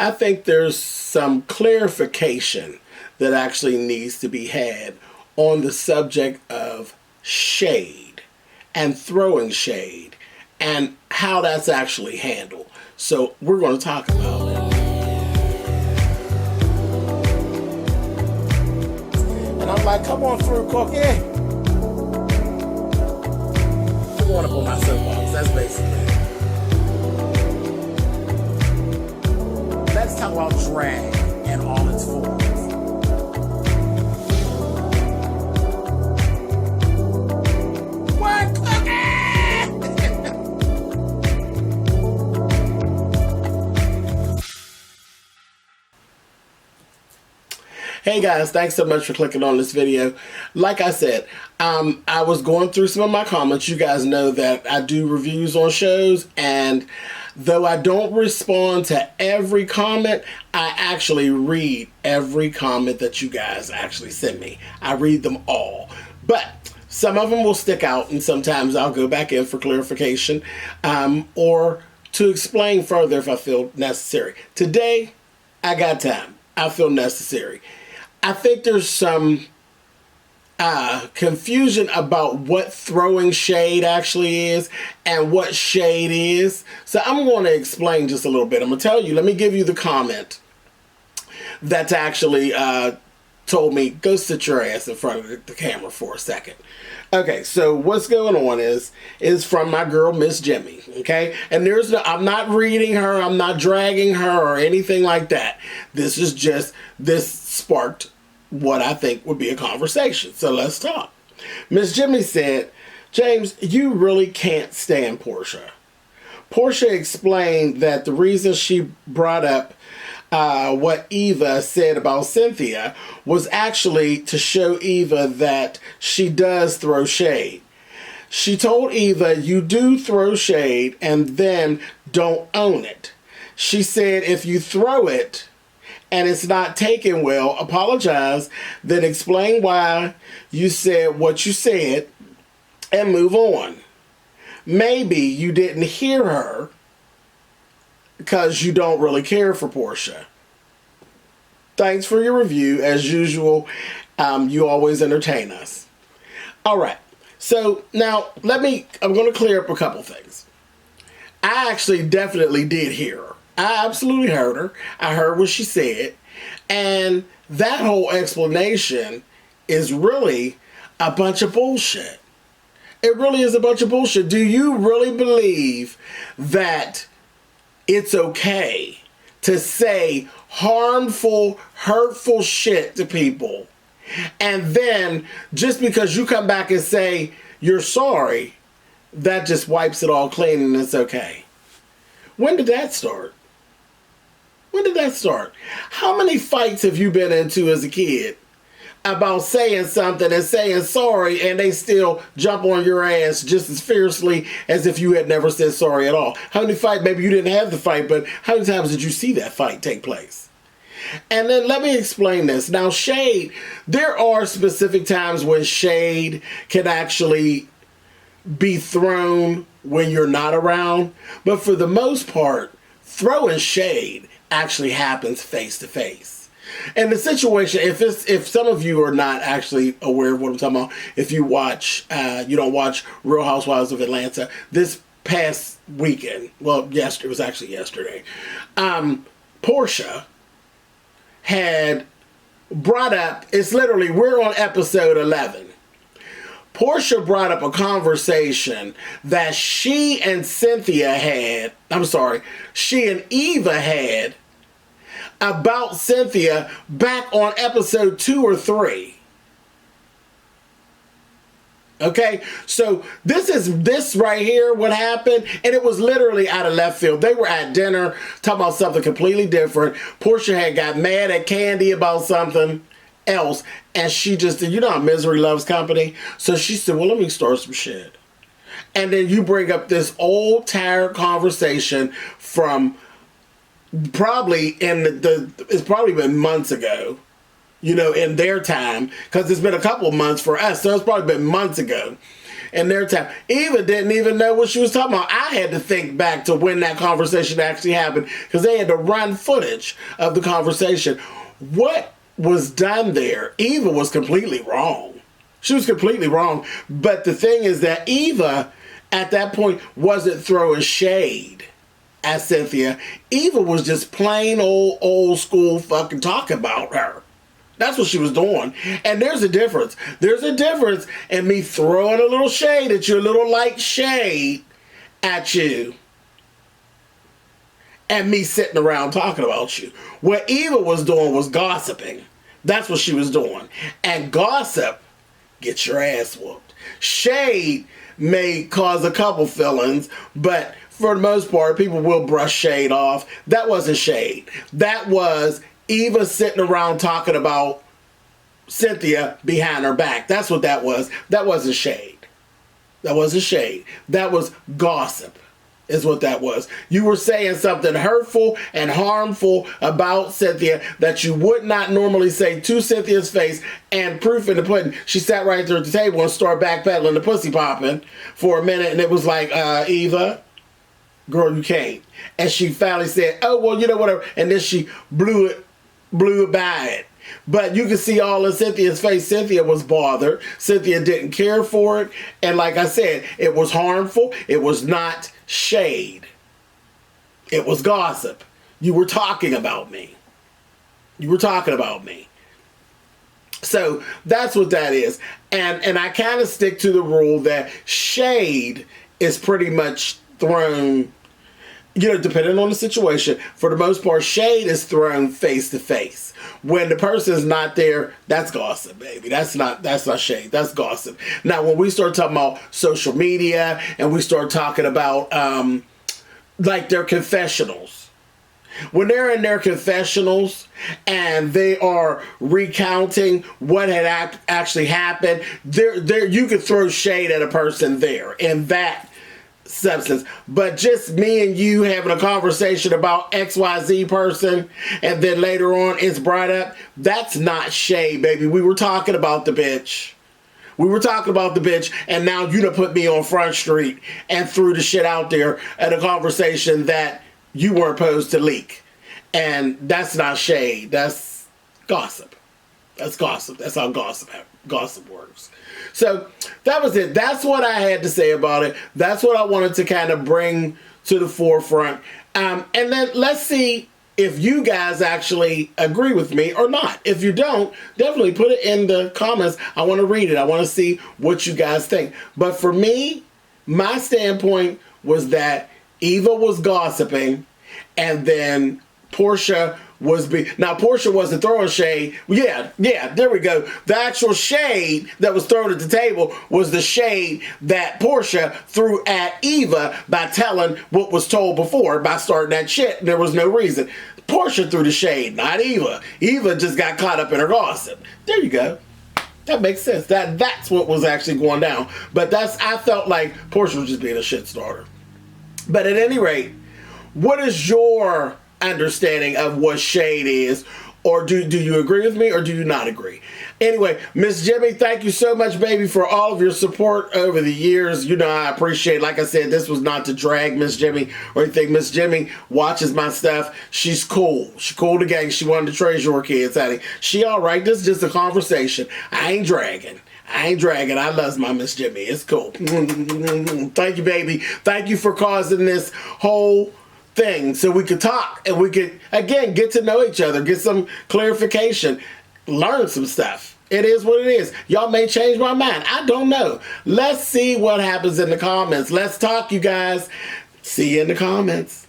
I think there's some clarification that actually needs to be had on the subject of shade and throwing shade and how that's actually handled. So we're going to talk about it. And I'm like, come on through, Cookie. I'm going up on my soapbox. That's basically it. Let's talk about drag in all its forms. What, Cookie? Hey guys, thanks so much for clicking on this video. Like I said, I was going through some of my comments. You guys know that I do reviews on shows, and though I don't respond to every comment, I actually read every comment that you guys actually send me. I read them all. But some of them will stick out, and sometimes I'll go back in for clarification or to explain further if I feel necessary. Today, I got time. I feel necessary. I think there's some confusion about what throwing shade actually is and what shade is. So I'm going to explain just a little bit. I'm going to tell you, let me give you the comment that's actually told me, go sit your ass in front of the camera for a second. Okay, so what's going on is from my girl, Miss Jimmy, okay? And there's no, I'm not reading her, I'm not dragging her or anything like that. This is just, this sparked what I think would be a conversation. So let's talk. Miss Jimmy said, James, you really can't stand Portia. Portia explained that the reason she brought up what Eva said about Cynthia was actually to show Eva that she does throw shade. She told Eva, you do throw shade and then don't own it. She said if you throw it and it's not taken well, apologize, then explain why you said what you said and move on. Maybe you didn't hear her because you don't really care for Portia. Thanks for your review. As usual, you always entertain us. All right. So now I'm going to clear up a couple things. I actually definitely did hear her. I absolutely heard her. I heard what she said. And that whole explanation is really a bunch of bullshit. It really is a bunch of bullshit. Do you really believe that it's okay to say harmful, hurtful shit to people, and then just because you come back and say you're sorry, that just wipes it all clean and it's okay? When did that start? When did that start? How many fights have you been into as a kid about saying something and saying sorry, and they still jump on your ass just as fiercely as if you had never said sorry at all? How many fights, maybe you didn't have the fight, but how many times did you see that fight take place? And then let me explain this. Now, shade, there are specific times when shade can actually be thrown when you're not around, but for the most part, throwing shade actually happens face to face. And the situation, if some of you are not actually aware of what I'm talking about, if you watch, you don't watch Real Housewives of Atlanta, this past weekend, well, it was actually yesterday, Portia had brought up, it's literally, we're on episode 11. Portia brought up a conversation that she and Eva had about Cynthia back on episode 2 or 3. Okay, so this right here, what happened, and it was literally out of left field. They were at dinner talking about something completely different. Portia had got mad at Candy about something else, and she just, you know how misery loves company? So she said, well, let me start some shit. And then you bring up this old tired conversation from probably it's probably been months ago, you know, in their time, because it's been a couple of months for us, so it's probably been months ago. in their time. Eva didn't even know what she was talking about. I had to think back to when that conversation actually happened because they had to run footage of the conversation. What was done there, Eva was completely wrong. She was completely wrong. But the thing is that Eva, at that point, wasn't throwing shade at Cynthia. Eva was just plain old school fucking talking about her. That's what she was doing. And there's a difference. There's a difference in me throwing a little shade at you, a little light shade at you, and me sitting around talking about you. What Eva was doing was gossiping. That's what she was doing. And gossip gets your ass whooped. Shade may cause a couple feelings, but for the most part, people will brush shade off. That wasn't shade. That was Eva sitting around talking about Cynthia behind her back. That's what that was. That wasn't shade. That wasn't shade. That was gossip, is what that was. You were saying something hurtful and harmful about Cynthia that you would not normally say to Cynthia's face, and proof in the pudding. She sat right there at the table and started backpedaling the pussy popping for a minute, and it was like, Eva, girl, you can't. And she finally said, oh, well, you know, whatever. And then she blew it by it. But you can see all in Cynthia's face. Cynthia was bothered. Cynthia didn't care for it. And like I said, it was harmful. It was not shade. It was gossip. You were talking about me. You were talking about me. So that's what that is. And I kind of stick to the rule that shade is pretty much thrown, you know, depending on the situation. For the most part, shade is thrown face to face. When the person's not there, that's gossip, baby. That's not shade. That's gossip. Now, when we start talking about social media and we start talking about like their confessionals, when they're in their confessionals and they are recounting what had actually happened, there you could throw shade at a person there in that substance. But just me and you having a conversation about XYZ person and then later on it's brought up, that's not shade, baby. We were talking about the bitch. We were talking about the bitch, and now you done put me on Front Street and threw the shit out there at a conversation that you weren't supposed to leak. And that's not shade. That's gossip. That's gossip. That's how gossip works. So that was it. That's what I had to say about it. That's what I wanted to kind of bring to the forefront. And then let's see if you guys actually agree with me or not. If you don't, definitely put it in the comments. I want to read it. I want to see what you guys think. But for me, my standpoint was that Eva was gossiping, and then Portia was now Portia wasn't throwing shade. Yeah, there we go. The actual shade that was thrown at the table was the shade that Portia threw at Eva by telling what was told before, by starting that shit. There was no reason. Portia threw the shade, not Eva. Eva just got caught up in her gossip. There you go. That makes sense. That's what was actually going down. But I felt like Portia was just being a shit starter. But at any rate, what is your understanding of what shade is? Or do you agree with me, or do you not agree? Anyway, Miss Jimmy, thank you so much, baby, for all of your support over the years. You know, I appreciate, like I said, this was not to drag Miss Jimmy or anything. Miss Jimmy watches my stuff. She's cool. She's cool to gang. She one of the Treasure kids, honey. She all right. This is just a conversation. I ain't dragging. I love my Miss Jimmy. It's cool. Thank you, baby. Thank you for causing this whole thing so we could talk and we could, again, get to know each other, get some clarification, learn some stuff. It is what it is. Y'all may change my mind. I don't know. Let's see what happens in the comments. Let's talk, you guys. See you in the comments.